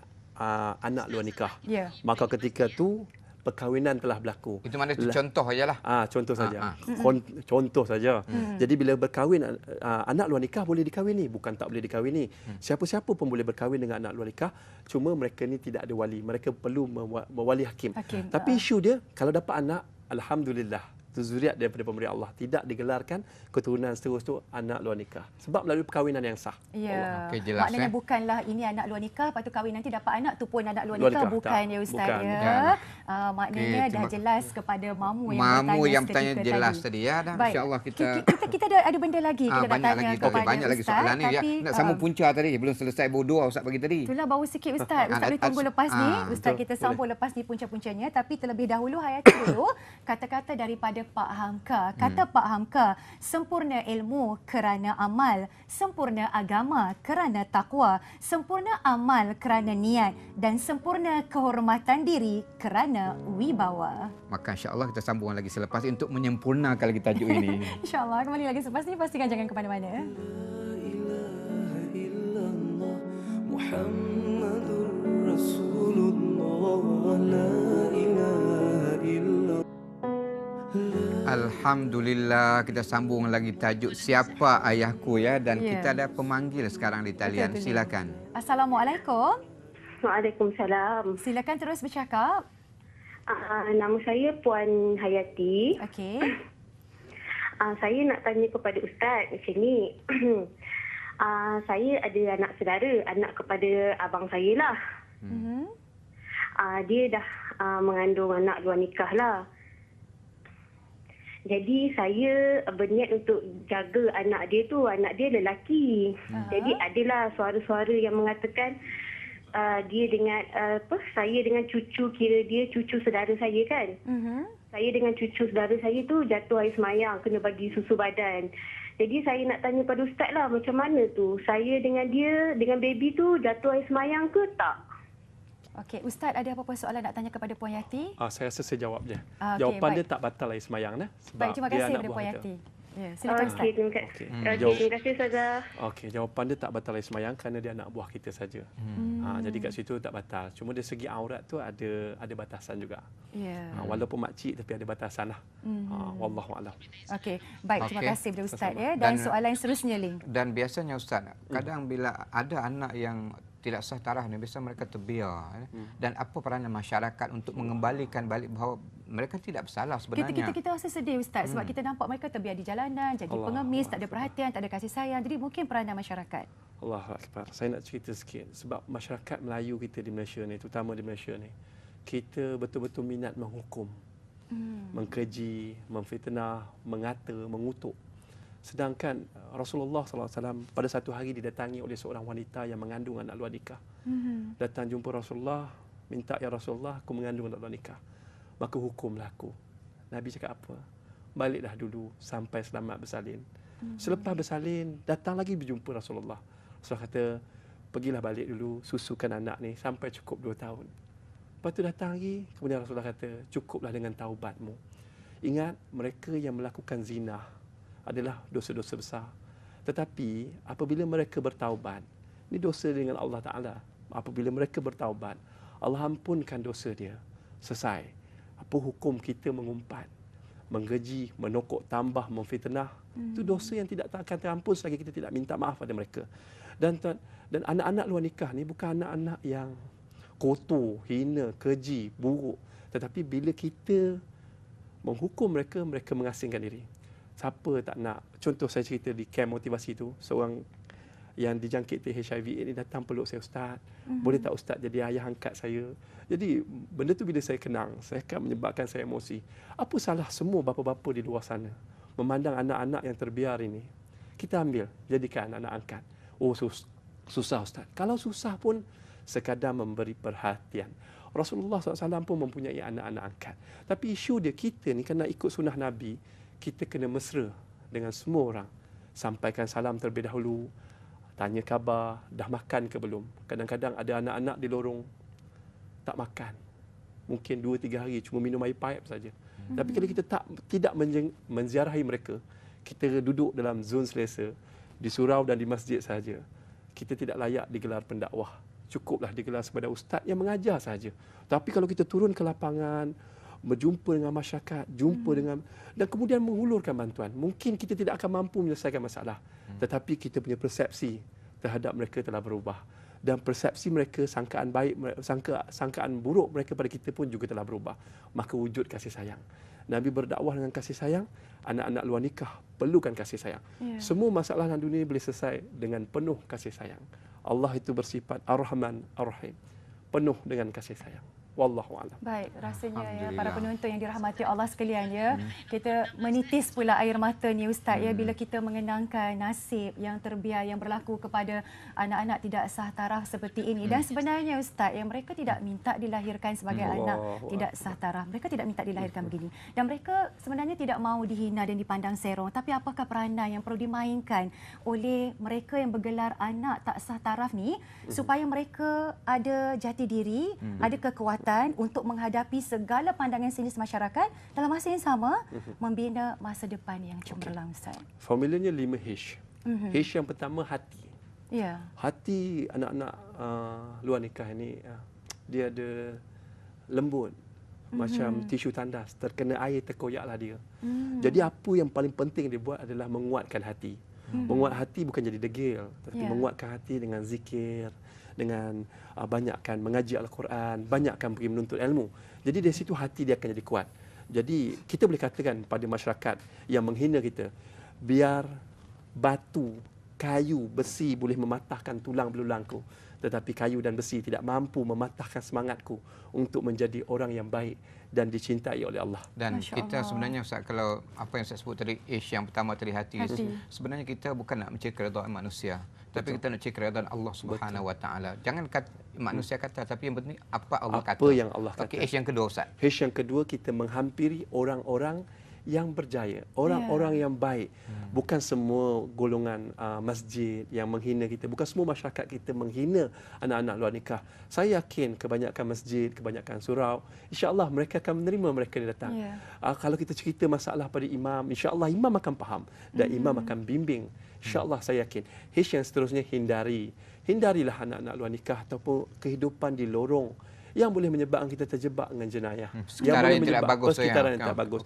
anak luar nikah. Ya. Maka ketika tu perkahwinan telah berlaku. Itu mana itu contoh ajalah. Contoh saja. Contoh saja. Jadi bila berkahwin, anak luar nikah boleh dikahwini, bukan tak boleh dikahwini. Siapa-siapa pun boleh berkahwin dengan anak luar nikah, cuma mereka ni tidak ada wali. Mereka perlu mewali hakim. Tapi isu dia, kalau dapat anak, alhamdulillah, itu zuriat daripada pemberi Allah. Tidak digelarkan keturunan seterusnya anak luar nikah. Sebab melalui perkahwinan yang sah. Ya. Okey, jelas, Maknanya bukanlah ini anak luar nikah, lepas tu kahwin nanti dapat anak tu pun anak luar nikah. Bukan tak. ya Ustaz Bukan. ya. Maknanya Okey, dah jelas kepada mamu yang Mamu yang bertanya bertanya jelas tadi. tadi ya. Dan Baik. insya-Allah kita ada benda lagi kita nak banyak tanya lagi kepada banyak lagi Ustaz. soalan ni ya. Tapi, Nak sambung punca tadi belum selesai bodoh Ustaz bagi tadi. itulah baru sikit Ustaz. Ustaz boleh tunggu lepas ni. Ustaz betul. kita sambung lepas ni punca-puncanya. Tapi terlebih dahulu Hayati dulu kata-kata daripada Pak Hamka. Kata Pak Hamka, sempurna ilmu kerana amal, sempurna agama kerana takwa, sempurna amal kerana niat dan sempurna kehormatan diri kerana wibawa. Maka insya-Allah kita sambung lagi selepas ini untuk menyempurnakan lagi tajuk ini. InsyaAllah kembali lagi selepas ni. Pastikan jangan ke mana-mana. ilaha illallah Muhammadur Rasulullah la ilaha illallah. Alhamdulillah, kita sambung lagi tajuk Siapa Ayahku ya, dan Ya. kita ada pemanggil sekarang di talian. Betul. Silakan. Assalamualaikum. Waalaikumsalam. Silakan terus bercakap. Nama saya Puan Hayati. Okey. Saya nak tanya kepada Ustaz macam ni. Saya ada anak saudara, anak kepada abang saya lah. Dia dah mengandung anak luar nikah lah. Jadi saya berniat untuk jaga anak dia tu, anak dia lelaki. Jadi adalah suara-suara yang mengatakan dia dengan saya dengan cucu, kira dia cucu saudara saya kan. Saya dengan cucu saudara saya tu jatuh air semayang, kena bagi susu badan. Jadi saya nak tanya pada Ustaz lah, macam mana tu? Saya dengan dia, dengan baby tu jatuh air semayang ke tak? Okey, Ustaz ada apa-apa soalan nak tanya kepada Puan Yati? Saya rasa saya jawab je. Okey, Jawapan baik. dia tak batal air semayang. Sebab Baik, terima dia kasih anak kepada buah Puan kita. Yati. Ya, silakan Ustaz. Okey, terima kasih. Okey. Terima kasih Ustazah. Okey, jawapan dia tak batal air semayang kerana dia anak buah kita saja. Jadi kat situ tak batal. Cuma dari segi aurat tu ada batasan juga. Ya. Walaupun makcik tapi ada batasan lah. Wallahu a'lam. Okey, baik, terima Okey. kasih kepada Ustaz Sama-sama. ya. Dan Dan- soalan seterusnya Ling. Dan biasanya Ustaz, kadang bila ada anak yang tidak sah taraf ni, biasa mereka terbiar. Dan apa peranan masyarakat untuk mengembalikan balik bahawa mereka tidak bersalah sebenarnya. Kita rasa sedih Ustaz sebab kita nampak mereka terbiar di jalanan, jadi Allah, pengemis, Allah, tak ada perhatian, tak ada kasih sayang. Jadi mungkin peranan masyarakat. Allahu Akbar. Saya nak cerita sikit. Sebab masyarakat Melayu kita di Malaysia ni, terutama di Malaysia ni, kita betul-betul minat menghukum, mengkeji, memfitnah, mengata, mengutuk. Sedangkan Rasulullah SAW pada satu hari didatangi oleh seorang wanita yang mengandung anak luar nikah. Datang jumpa Rasulullah, minta, "Ya Rasulullah, aku mengandung anak luar nikah. Maka hukumlah aku." Nabi cakap apa? "Baliklah dulu sampai selamat bersalin." Selepas bersalin, datang lagi berjumpa Rasulullah. Rasulullah kata, "Pergilah balik dulu, susukan anak ni sampai cukup 2 tahun." Lepas tu datang lagi, kemudian Rasulullah kata, "Cukuplah dengan taubatmu." Ingat, mereka yang melakukan zina adalah dosa-dosa besar. Tetapi apabila mereka bertaubat, ini dosa dengan Allah Ta'ala. Apabila mereka bertaubat, Allah ampunkan dosa dia. Selesai. Apa hukum kita mengumpat, menggeji, menokok tambah, memfitnah? Itu dosa yang tidak akan terampun selagi kita tidak minta maaf pada mereka. Dan anak-anak luar nikah ni bukan anak-anak yang kotor, hina, keji, buruk. Tetapi bila kita menghukum mereka, mereka mengasingkan diri. Siapa tak nak? Contoh saya cerita di kem motivasi tu, seorang yang dijangkiti HIV ini datang peluk saya, "Ustaz, boleh tak Ustaz jadi ayah angkat saya?" Jadi benda tu bila saya kenang, saya akan menyebabkan saya emosi. Apa salah semua bapa-bapa di luar sana memandang anak-anak yang terbiar ini? Kita ambil, jadikan anak-anak angkat. Oh, susah Ustaz. Kalau susah pun sekadar memberi perhatian. Rasulullah SAW pun mempunyai anak-anak angkat. Tapi isu dia, kita ni kena ikut sunnah Nabi, kita kena mesra dengan semua orang. Sampaikan salam terlebih dahulu, tanya khabar, dah makan ke belum. Kadang-kadang ada anak-anak di lorong tak makan. Mungkin 2-3 hari cuma minum air paip saja. Tapi kalau kita tidak menziarahi mereka, kita duduk dalam zon selesa, di surau dan di masjid saja, kita tidak layak digelar pendakwah. Cukuplah digelar sebagai ustaz yang mengajar saja. Tapi kalau kita turun ke lapangan, berjumpa dengan masyarakat, jumpa dengan, dan kemudian menghulurkan bantuan. Mungkin kita tidak akan mampu menyelesaikan masalah, tetapi kita punya persepsi terhadap mereka telah berubah. Dan persepsi mereka, sangkaan baik, sangkaan buruk mereka pada kita pun juga telah berubah. Maka wujud kasih sayang. Nabi berdakwah dengan kasih sayang, anak-anak luar nikah perlukan kasih sayang. Semua masalah dalam dunia boleh selesai dengan penuh kasih sayang. Allah itu bersifat Ar-Rahman Ar-Rahim, penuh dengan kasih sayang. Wallahu a'lam. Baik, rasanya ya para penonton yang dirahmati Allah sekalian ya. Kita menitis pula air mata ni Ustaz ya bila kita mengenangkan nasib yang terbiar yang berlaku kepada anak-anak tidak sah taraf seperti ini. Dan sebenarnya Ustaz yang mereka tidak minta dilahirkan sebagai anak tidak sah taraf. Mereka tidak minta dilahirkan begini. Dan mereka sebenarnya tidak mahu dihina dan dipandang serong. Tapi apakah peranan yang perlu dimainkan oleh mereka yang bergelar anak tak sah taraf ni supaya mereka ada jati diri, ada kekuatan untuk menghadapi segala pandangan sinis masyarakat dalam masa yang sama membina masa depan yang cemerlang Ustaz. Formulanya 5H. H yang pertama hati. Ya. Hati anak-anak luar nikah ini dia ada lembut macam tisu tandas, terkena air terkoyaklah dia. Jadi apa yang paling penting dia buat adalah menguatkan hati. Menguat hati bukan jadi degil, tetapi menguatkan hati dengan zikir, dengan banyakkan mengaji Al-Quran, banyakkan pergi menuntut ilmu. Jadi dari situ hati dia akan jadi kuat. Jadi kita boleh katakan pada masyarakat yang menghina kita, biar batu, kayu, besi boleh mematahkan tulang belulangku, tetapi kayu dan besi tidak mampu mematahkan semangatku untuk menjadi orang yang baik dan dicintai oleh Allah. Dan kita sebenarnya Ustaz, kalau apa yang saya sebut tadi, yang pertama tadi hati. Sebenarnya kita bukan nak mencari keredaan manusia, tapi kita nak cari keredaan Allah Subhanahu Wa Taala. Jangan manusia kata, tapi yang penting apa Allah kata. Apa yang Allah kata. Okey, yang kedua Ustaz. Yang kedua, kita menghampiri orang-orang yang berjaya, orang-orang yang baik. Bukan semua golongan masjid yang menghina kita, bukan semua masyarakat kita menghina anak-anak luar nikah. Saya yakin kebanyakan masjid, kebanyakan surau, insya-Allah mereka akan menerima mereka yang datang. Kalau kita cerita masalah pada imam, insya-Allah imam akan faham dan imam akan bimbing. InsyaAllah saya yakin. Yang seterusnya, hindarilah anak-anak luar nikah ataupun kehidupan di lorong yang boleh menyebabkan kita terjebak dengan jenayah. Persekitaran yang tidak bagus. Persekitaran yang tidak bagus.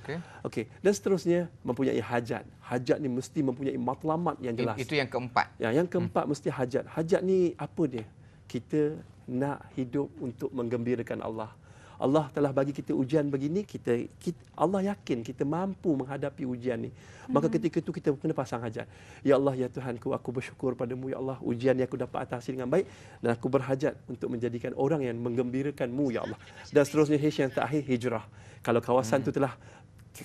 Okey. Dan seterusnya, mempunyai hajat. Hajat ni mesti mempunyai matlamat yang jelas. Itu yang keempat. Ya, yang keempat mesti hajat. Hajat ni apa dia? Kita nak hidup untuk menggembirakan Allah. Allah telah bagi kita ujian begini, Allah yakin kita mampu menghadapi ujian ni. Maka ketika itu kita kena pasang hajat. Ya Allah, ya Tuhanku, aku bersyukur padamu, ya Allah, ujian yang aku dapat atasi dengan baik, dan aku berhajat untuk menjadikan orang yang menggembirakanmu, ya Allah. Dan seterusnya, yang terakhir, hijrah. Kalau kawasan itu telah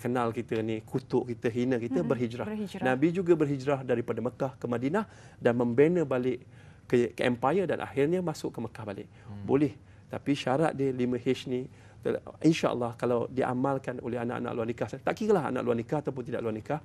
kenal kita ni, kutuk kita, hina kita, berhijrah. Nabi juga berhijrah daripada Mekah ke Madinah dan membina balik ke empire dan akhirnya masuk ke Mekah balik. Boleh. Tapi syarat dia 5H ni, insya-Allah kalau diamalkan oleh anak-anak luar nikah, tak kiralah anak luar nikah ataupun tidak luar nikah,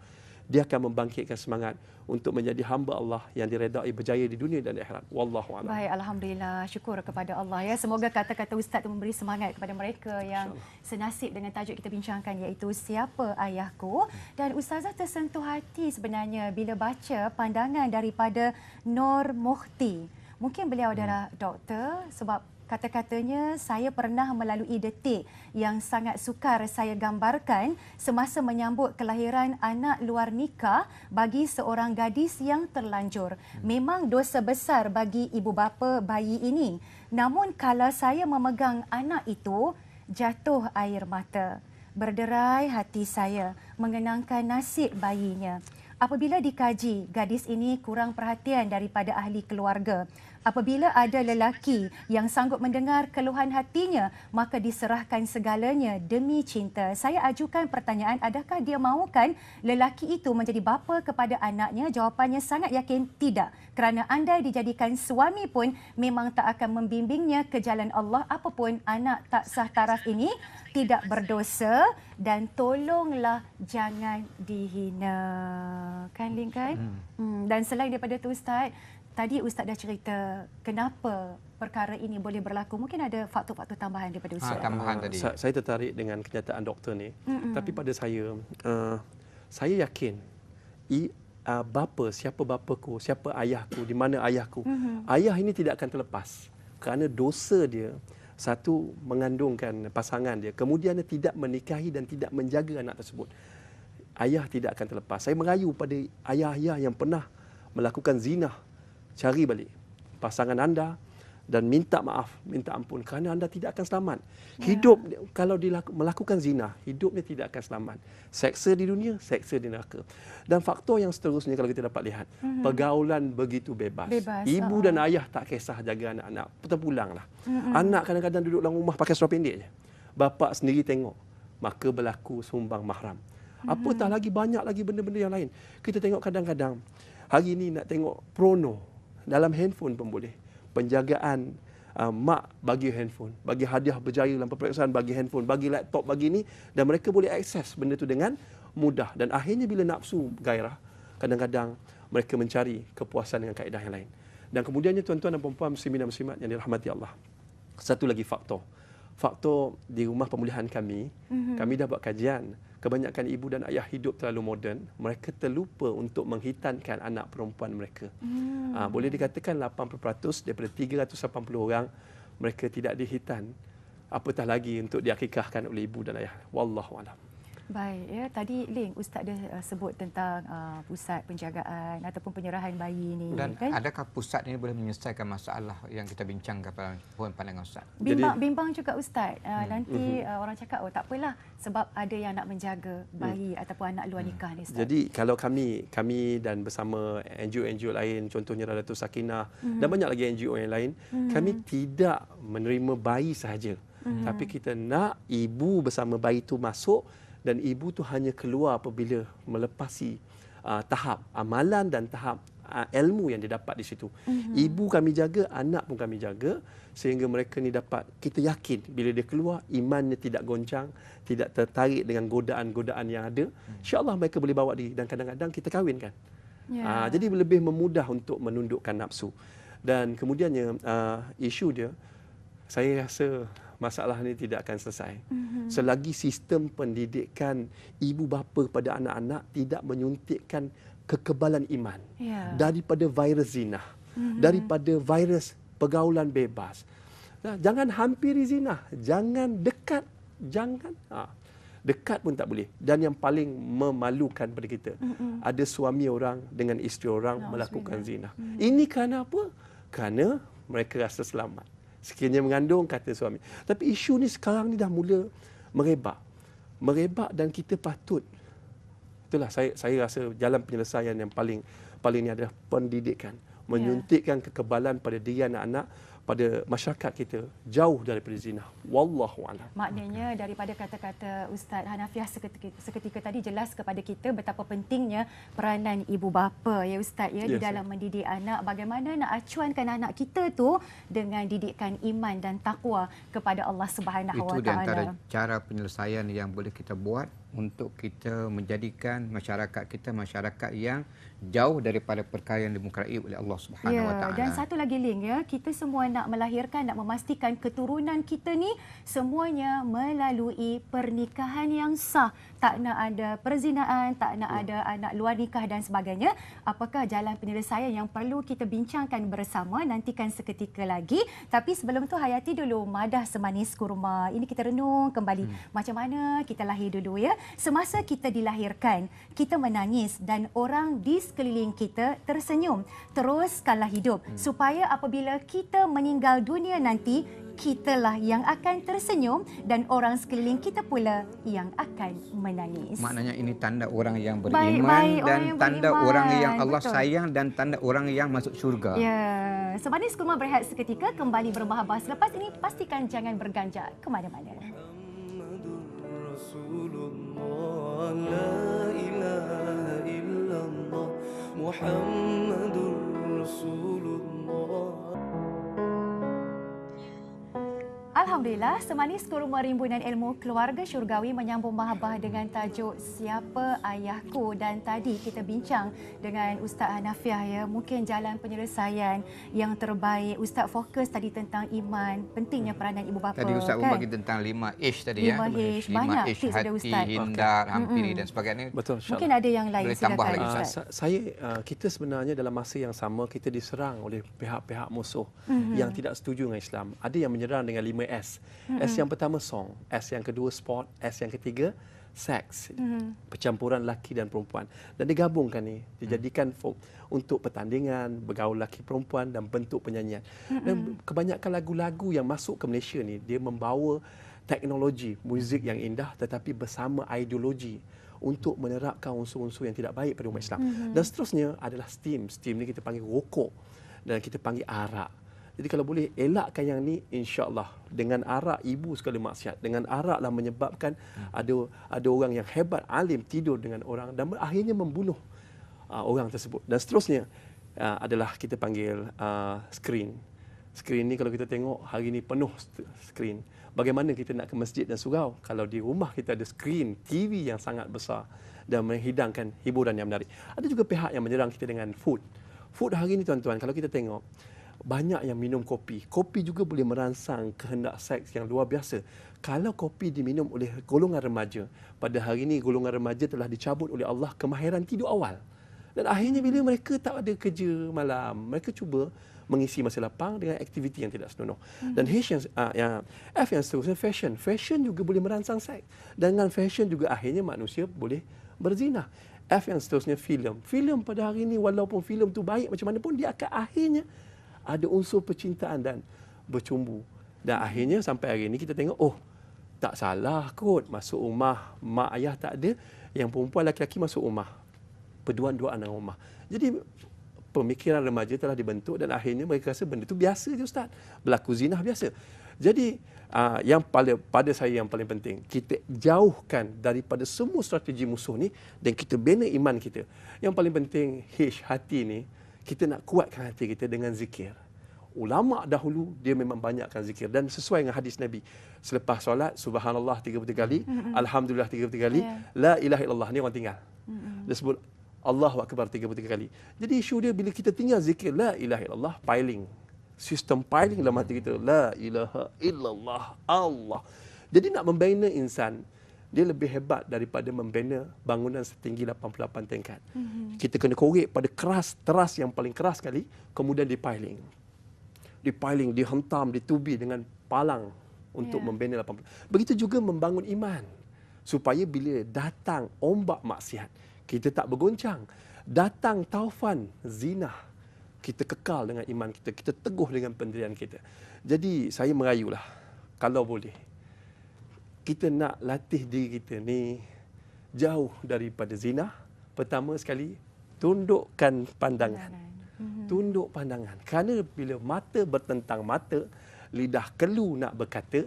dia akan membangkitkan semangat untuk menjadi hamba Allah yang diredai berjaya di dunia dan akhirat. Wallahu a'lam. Baik, alhamdulillah, syukur kepada Allah ya. Semoga kata-kata Ustaz itu memberi semangat kepada mereka yang senasib dengan tajuk kita bincangkan, iaitu Siapa Ayahku. Dan Ustazah tersentuh hati sebenarnya bila baca pandangan daripada Nur Mukhti. Mungkin beliau adalah doktor, sebab kata-katanya, saya pernah melalui detik yang sangat sukar saya gambarkan semasa menyambut kelahiran anak luar nikah bagi seorang gadis yang terlanjur. Memang dosa besar bagi ibu bapa bayi ini. Namun kalau saya memegang anak itu, jatuh air mata. Berderai hati saya mengenangkan nasib bayinya. Apabila dikaji, gadis ini kurang perhatian daripada ahli keluarga. Apabila ada lelaki yang sanggup mendengar keluhan hatinya, maka diserahkan segalanya demi cinta. Saya ajukan pertanyaan, adakah dia mahukan lelaki itu menjadi bapa kepada anaknya? Jawapannya sangat yakin tidak. Kerana andai dijadikan suami pun memang tak akan membimbingnya ke jalan Allah. Apapun, anak tak sah taraf ini tidak berdosa dan tolonglah jangan dihina. Kan Lin kan? Dan selain daripada itu Ustaz, tadi Ustaz dah cerita kenapa perkara ini boleh berlaku. Mungkin ada faktor-faktor tambahan daripada Ustaz. Tambahan tadi. Saya tertarik dengan kenyataan doktor ni. Tapi pada saya yakin bapa, siapa bapaku, siapa ayahku, di mana ayahku. Ayah ini tidak akan terlepas kerana dosa dia Satu, mengandungkan pasangan dia. Kemudian dia tidak menikahi dan tidak menjaga anak tersebut. Ayah tidak akan terlepas. Saya merayu pada ayah-ayah yang pernah melakukan zina. Cari balik pasangan anda dan minta maaf, minta ampun kerana anda tidak akan selamat. Hidup kalau melakukan zina, hidupnya tidak akan selamat. Seksa di dunia, seksa di neraka. Dan faktor yang seterusnya kalau kita dapat lihat, pergaulan begitu bebas. Ibu dan ayah tak kisah jaga anak-anak, terpulanglah. Anak kadang-kadang duduk dalam rumah pakai seluar pendek je. Bapa sendiri tengok, maka berlaku sumbang mahram. Apatah lagi banyak lagi benda-benda yang lain. Kita tengok kadang-kadang hari ini nak tengok porno dalam handphone pun boleh. Penjagaan mak bagi handphone, bagi hadiah berjaya dalam peperiksaan, bagi handphone, bagi laptop, bagi ni, dan mereka boleh akses benda tu dengan mudah. Dan akhirnya bila nafsu gairah, kadang-kadang mereka mencari kepuasan dengan kaedah yang lain. Dan kemudiannya tuan-tuan dan puan-puan muslimin dan muslimat yang dirahmati Allah, satu lagi faktor di rumah pemulihan kami, kami dah buat kajian. Kebanyakan ibu dan ayah hidup terlalu moden, mereka terlupa untuk menghitankan anak perempuan mereka. Boleh dikatakan 80% daripada 380 orang mereka tidak dihitan. Apatah lagi untuk diakikahkan oleh ibu dan ayah. Wallahu a'lam. Baik, ya, tadi Ling Ustaz dia sebut tentang pusat penjagaan ataupun penyerahan bayi ni. Dan kan? adakah pusat ini boleh menyelesaikan masalah yang kita bincangkan pada pandangan Ustaz? Bimbang juga Ustaz. Nanti orang cakap, oh tak apalah sebab ada yang nak menjaga bayi ataupun anak luar nikah ni Ustaz. Jadi kalau kami dan bersama NGO-NGO lain, contohnya Radatul Sakinah dan banyak lagi NGO yang lain, kami tidak menerima bayi sahaja. Tapi kita nak ibu bersama bayi itu masuk, dan ibu tu hanya keluar apabila melepasi tahap amalan dan tahap ilmu yang didapat di situ. Ibu kami jaga, anak pun kami jaga, sehingga mereka ni dapat, kita yakin bila dia keluar, imannya tidak goncang, tidak tertarik dengan godaan-godaan yang ada. InsyaAllah mereka boleh bawa diri dan kadang-kadang kita kahwinkan. Jadi lebih memudah untuk menundukkan nafsu. Dan kemudiannya isu dia, saya rasa masalah ini tidak akan selesai selagi sistem pendidikan ibu bapa pada anak-anak tidak menyuntikkan kekebalan iman daripada virus zina, daripada virus pergaulan bebas. Jangan hampiri zina, jangan dekat, dekat pun tak boleh. Dan yang paling memalukan pada kita, ada suami orang dengan isteri orang melakukan zina. Ini kerana apa? Kerana mereka rasa selamat. Sekiranya mengandung, kata suami. Tapi isu ni sekarang ni dah mula merebak. Dan kita patut, itulah saya rasa jalan penyelesaian yang paling ni adalah pendidikan. Menyuntikkan kekebalan pada diri anak-anak, pada masyarakat kita, jauh daripada zina. Wallahu a'lam. Maknanya daripada kata-kata Ustaz Hanafiah seketika tadi jelas kepada kita betapa pentingnya peranan ibu bapa ya Ustaz ya, di dalam mendidik anak, bagaimana nak acuankan anak kita tu dengan didikan iman dan takwa kepada Allah Subhanahu Wa Taala. Itu di antara cara penyelesaian yang boleh kita buat untuk kita menjadikan masyarakat kita masyarakat yang jauh daripada perkara yang dimukarai oleh Allah Subhanahu Wa Taala. Dan satu lagi Ling ya, kita semua nak melahirkan, nak memastikan keturunan kita ni semuanya melalui pernikahan yang sah. Tak nak ada perzinaan, tak nak ada anak luar nikah dan sebagainya. Apakah jalan penyelesaian yang perlu kita bincangkan bersama, nantikan seketika lagi. Tapi sebelum tu hayati dulu madah semanis kurma. Ini kita renung kembali macam mana kita lahir dulu ya. Semasa kita dilahirkan, kita menangis dan orang di sekeliling kita tersenyum. Teruskanlah hidup supaya apabila kita meninggal dunia nanti, kitalah yang akan tersenyum dan orang sekeliling kita pula yang akan menangis. Maknanya ini tanda orang yang beriman dan tanda orang yang Allah sayang dan tanda orang yang masuk syurga. Ya, Semanis Kurma berehat seketika, kembali berbahas-bahas. Selepas ini pastikan jangan berganjak ke mana-mana. Muhammadur Rasulullah. Alhamdulillah, Semanis Kurma Rimbunan Ilmu Keluarga Syurgawi menyambung mahabah dengan tajuk Siapa Ayahku, dan tadi kita bincang dengan Ustaz Hanafiah ya, mungkin jalan penyelesaian yang terbaik. Ustaz fokus tadi tentang iman, pentingnya peranan ibu bapa. Tadi Ustaz kan? bagi tentang 5H tadi 5H, banyak tips ada Ustaz. Hati, hindar, hampiri dan sebagainya. Betul, mungkin ada yang lain. Boleh tambah lagi Ustaz. Kita sebenarnya dalam masa yang sama kita diserang oleh pihak-pihak musuh yang tidak setuju dengan Islam. Ada yang menyerang dengan 5S. S. S yang pertama song, S yang kedua sport, S yang ketiga seks. Percampuran lelaki dan perempuan. Dan digabungkan ni, dijadikan untuk pertandingan, bergaul lelaki perempuan dan bentuk penyanyian. Dan kebanyakan lagu-lagu yang masuk ke Malaysia ni, dia membawa teknologi, muzik yang indah tetapi bersama ideologi untuk menerapkan unsur-unsur yang tidak baik pada umat Islam. Dan seterusnya adalah STEAM. STEAM ni kita panggil rokok dan kita panggil arak. Jadi kalau boleh elakkan yang ni, insya-Allah dengan arak ibu sekali maksiat. Dengan araklah menyebabkan ada orang yang hebat alim tidur dengan orang dan akhirnya membunuh orang tersebut. Dan seterusnya adalah kita panggil skrin. Skrin ni kalau kita tengok hari ni penuh skrin. Bagaimana kita nak ke masjid dan surau kalau di rumah kita ada skrin TV yang sangat besar dan menghidangkan hiburan yang menarik. Ada juga pihak yang menyerang kita dengan food. Food hari ni tuan-tuan, kalau kita tengok banyak yang minum kopi. Kopi juga boleh merangsang kehendak seks yang luar biasa. Kalau kopi diminum oleh golongan remaja, pada hari ini golongan remaja telah dicabut oleh Allah kemahiran tidur awal. Dan akhirnya bila mereka tak ada kerja malam, mereka cuba mengisi masa lapang dengan aktiviti yang tidak senonoh. Dan H yang F yang seterusnya fashion. Fashion juga boleh merangsang seks. Dengan fashion juga akhirnya manusia boleh berzina. F yang seterusnya filem. Filem pada hari ini walaupun filem tu baik macam mana pun dia akan akhirnya ada unsur percintaan dan bercumbu. Dan akhirnya sampai hari ini kita tengok, oh tak salah kot masuk rumah, mak ayah tak ada, yang perempuan laki-laki masuk rumah. Perduaan-duaan dalam rumah. Jadi pemikiran remaja telah dibentuk dan akhirnya mereka rasa benda itu biasa je Ustaz. Berlaku zina biasa. Jadi yang pada saya yang paling penting, kita jauhkan daripada semua strategi musuh ni dan kita bina iman kita. Yang paling penting, hati ni, kita nak kuatkan hati kita dengan zikir. Ulama dahulu dia memang banyakkan zikir dan sesuai dengan hadis Nabi. Selepas solat subhanallah 33 kali, alhamdulillah 33 kali, la ilaha illallah, ni orang tinggal. Dia sebut Allahu akbar 33 kali. Jadi isu dia bila kita tinggal zikir la ilaha illallah, piling. Sistem piling dalam hati kita, la ilaha illallah Allah. Jadi nak membina insan, dia lebih hebat daripada membina bangunan setinggi 88 tingkat. Kita kena korek pada teras yang paling keras sekali, kemudian dipiling. Dipiling, dihentam, ditubi dengan palang untuk membina 88. Begitu juga membangun iman. Supaya bila datang ombak maksiat, kita tak bergoncang. Datang taufan zina, kita kekal dengan iman kita. Kita teguh dengan pendirian kita. Jadi saya merayulah, kalau boleh, kita nak latih diri kita ni jauh daripada zina. Pertama sekali, tundukkan pandangan. Tunduk pandangan. Kerana bila mata bertentang mata, lidah kelu nak berkata,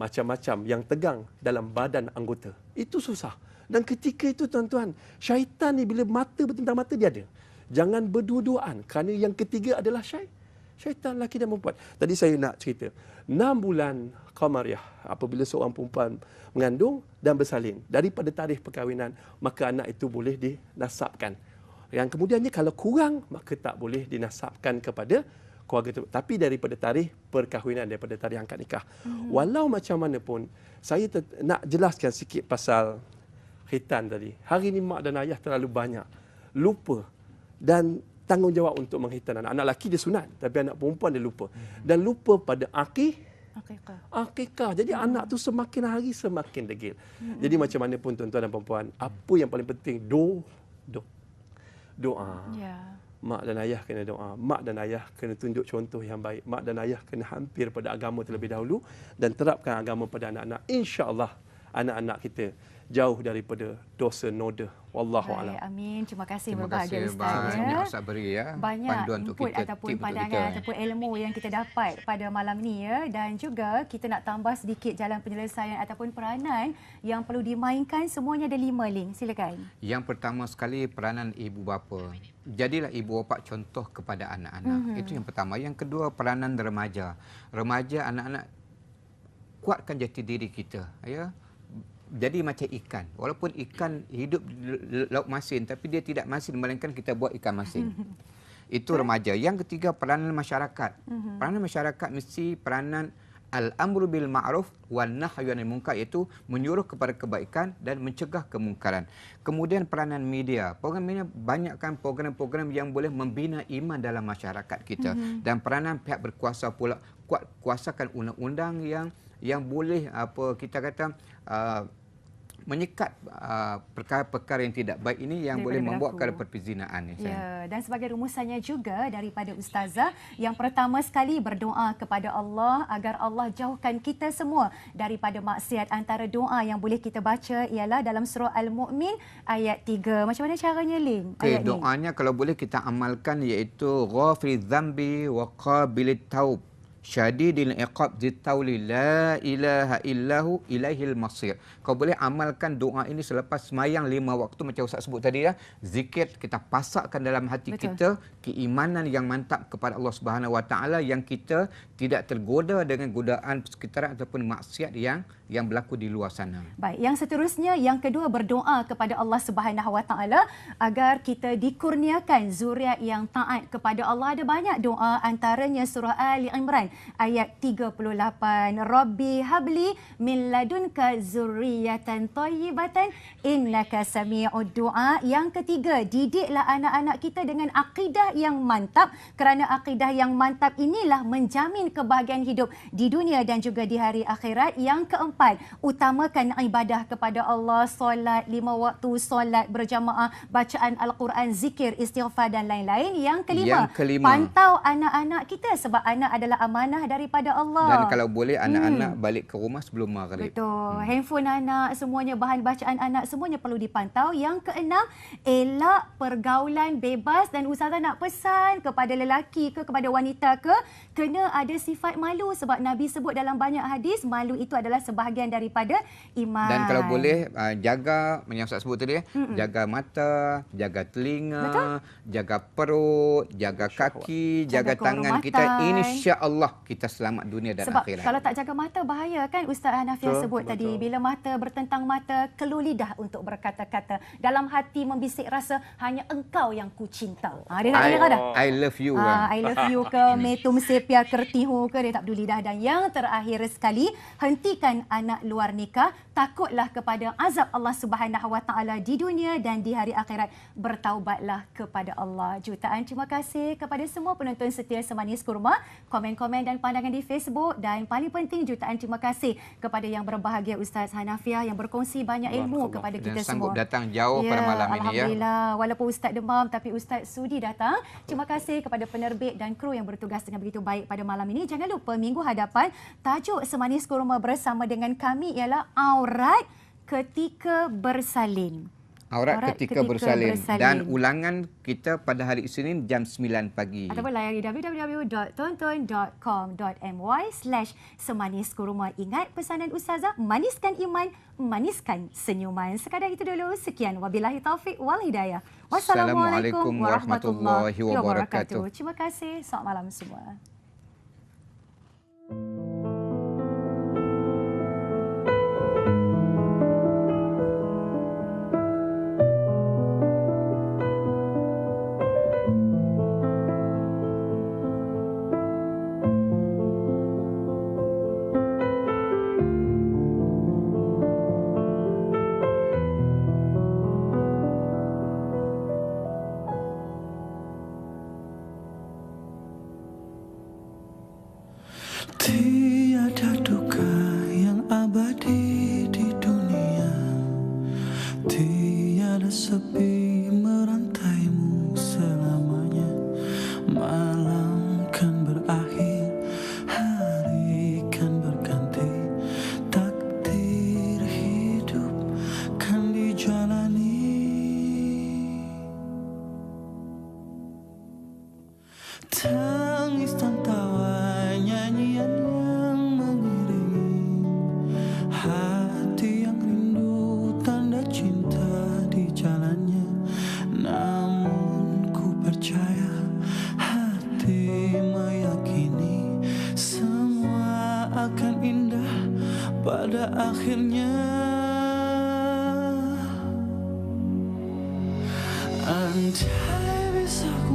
macam-macam yang tegang dalam badan anggota. Itu susah. Dan ketika itu tuan-tuan, syaitan ni bila mata bertentang mata dia ada. Jangan berdua-duaan kerana yang ketiga adalah syaitan lelaki dan perempuan. Tadi saya nak cerita. 6 bulan Qamariyah apabila seorang perempuan mengandung dan bersalin. Daripada tarikh perkahwinan, maka anak itu boleh dinasabkan. Yang kemudiannya kalau kurang, maka tak boleh dinasabkan kepada keluarga itu. Tapi daripada tarikh perkahwinan, daripada tarikh akad nikah. Walau macam mana pun, saya nak jelaskan sikit pasal khitan tadi. Hari ini mak dan ayah terlalu banyak lupa dan tanggungjawab untuk menghitan anak. Anak lelaki dia sunat, tapi anak perempuan dia lupa. Dan lupa pada akikah. Jadi anak tu semakin hari semakin degil. Jadi macam mana pun tuan-tuan dan puan-puan, apa yang paling penting? Doa. Mak dan ayah kena doa. Mak dan ayah kena tunjuk contoh yang baik. Mak dan ayah kena hampir pada agama terlebih dahulu dan terapkan agama pada anak-anak. InsyaAllah anak-anak kita jauh daripada dosa noda. Wallahu a'lam. Amin. Terima kasih Terima berbahagia kasih Ustaz. banyak Ustaz beri ya. Banyak Panduan untuk input kita, ataupun tip untuk pandangan kita. ataupun ilmu yang kita dapat pada malam ni ya. Dan juga kita nak tambah sedikit jalan penyelesaian ataupun peranan yang perlu dimainkan. Semuanya ada 5 link. Silakan. Yang pertama sekali, peranan ibu bapa. Jadilah ibu bapa contoh kepada anak-anak. Itu yang pertama. Yang kedua, peranan remaja. Remaja, anak-anak, kuatkan jati diri kita ya. Jadi macam ikan. Walaupun ikan hidup di laut masin, tapi dia tidak masin, melainkan kita buat ikan masin. Itu remaja. Yang ketiga, peranan masyarakat. Peranan masyarakat mesti peranan al-amru bil ma'ruf wan nahyu 'anil munkar, iaitu menyuruh kepada kebaikan dan mencegah kemungkaran. Kemudian peranan media. Program media banyakkan program-program yang boleh membina iman dalam masyarakat kita. Dan peranan pihak berkuasa pula, kuasakan undang-undang yang yang boleh kita kata menyekat perkara-perkara yang tidak baik ini yang boleh membawa kepada perzinaan ni. Ya, dan sebagai rumusannya juga daripada Ustazah, yang pertama sekali berdoa kepada Allah agar Allah jauhkan kita semua daripada maksiat. Antara doa yang boleh kita baca ialah dalam surah Al-Mu'min ayat 3. Macam mana caranya, Lin? Okey, doanya kalau boleh kita amalkan iaitu ghafiriz zambi wa qabilit taub syadidil iqab zitauli la ilaha illahu ilaihil masir. Kau boleh amalkan doa ini selepas semayang 5 waktu macam Ustaz sebut tadi ya. Zikir kita pasakkan dalam hati kita keimanan yang mantap kepada Allah Subhanahu Wa Taala, yang kita tidak tergoda dengan godaan persekitaran ataupun maksiat yang berlaku di luar sana. Baik, yang seterusnya, yang kedua, berdoa kepada Allah Subhanahu Wa Taala agar kita dikurniakan zuriat yang taat kepada Allah. Ada banyak doa, antaranya surah Ali Imran ayat 38. Rabbi habli min ladunka zurriyatan thayyibatan innaka sami'ud du'a. Yang ketiga, didiklah anak-anak kita dengan akidah yang mantap, kerana akidah yang mantap inilah menjamin kebahagiaan hidup di dunia dan juga di hari akhirat. Yang keempat, utamakan ibadah kepada Allah, solat 5 waktu, solat berjamaah, bacaan Al-Quran, zikir, istighfar dan lain-lain. Yang kelima, pantau anak-anak kita sebab anak adalah amanah daripada Allah. Dan kalau boleh anak-anak balik ke rumah sebelum maghrib. Betul. Handphone anak, semuanya, bahan bacaan anak, semuanya perlu dipantau. Yang keenam, elak pergaulan bebas, dan Ustazah nak pesan kepada lelaki ke kepada wanita ke, kena ada sifat malu sebab Nabi sebut dalam banyak hadis malu itu adalah sebahagian daripada iman. Dan kalau boleh jaga yang Ustaz sebut tadi, jaga mata, jaga telinga, jaga perut, jaga kaki, jaga tangan kita. Insya-Allah kita selamat dunia dan sebab akhirat. Kalau tak jaga mata bahaya kan, Ustaz Hanafiah sebut tadi, bila mata bertentang mata, keluh lidah untuk berkata-kata. Dalam hati membisik rasa hanya engkau yang ku cinta. Dia nak dengar dah. I love you. I love you ke, metum sepia kertihu ke, dia tak peduli dah. Dan yang terakhir sekali, hentikan anak luar nikah, takutlah kepada azab Allah Subhanahu Wa Taala di dunia dan di hari akhirat. Bertaubatlah kepada Allah. Jutaan terima kasih kepada semua penonton setia Semanis Kurma, komen-komen dan pandangan di Facebook, dan paling penting jutaan terima kasih kepada yang berbahagia Ustaz Hanafiah yang berkongsi banyak ilmu kepada kita dan sanggup semua. Datang jauh pada malam ini ya. Alhamdulillah, walaupun Ustaz demam tapi Ustaz sudi datang. Terima kasih kepada penerbit dan kru yang bertugas dengan begitu baik pada malam ini. Jangan lupa minggu hadapan tajuk Semanis Kurma bersama dengan kami ialah aurat ketika bersalin. Aurat ketika bersalin. Dan ulangan kita pada hari Isnin jam 9 pagi. Ataupun layari www.tonton.com.my/Semanis Kurma. Ingat pesanan Ustazah, maniskan iman, maniskan senyuman. Sekadar itu dulu. Sekian. Wabillahi taufiq wal hidayah. Wassalamualaikum warahmatullahi wabarakatuh. Terima kasih. Selamat malam semua. Tiada duka yang abadi di dunia, tiada sepi merantaimu selamanya. Malam kan berakhir, hari kan berganti, takdir hidup kan dijalani. Tangis dan tawa, nyanyian yang mengiringi hati yang rindu, tanda cinta di jalannya. Namun ku percaya, hati meyakini semua akan indah pada akhirnya. Andai bisa ku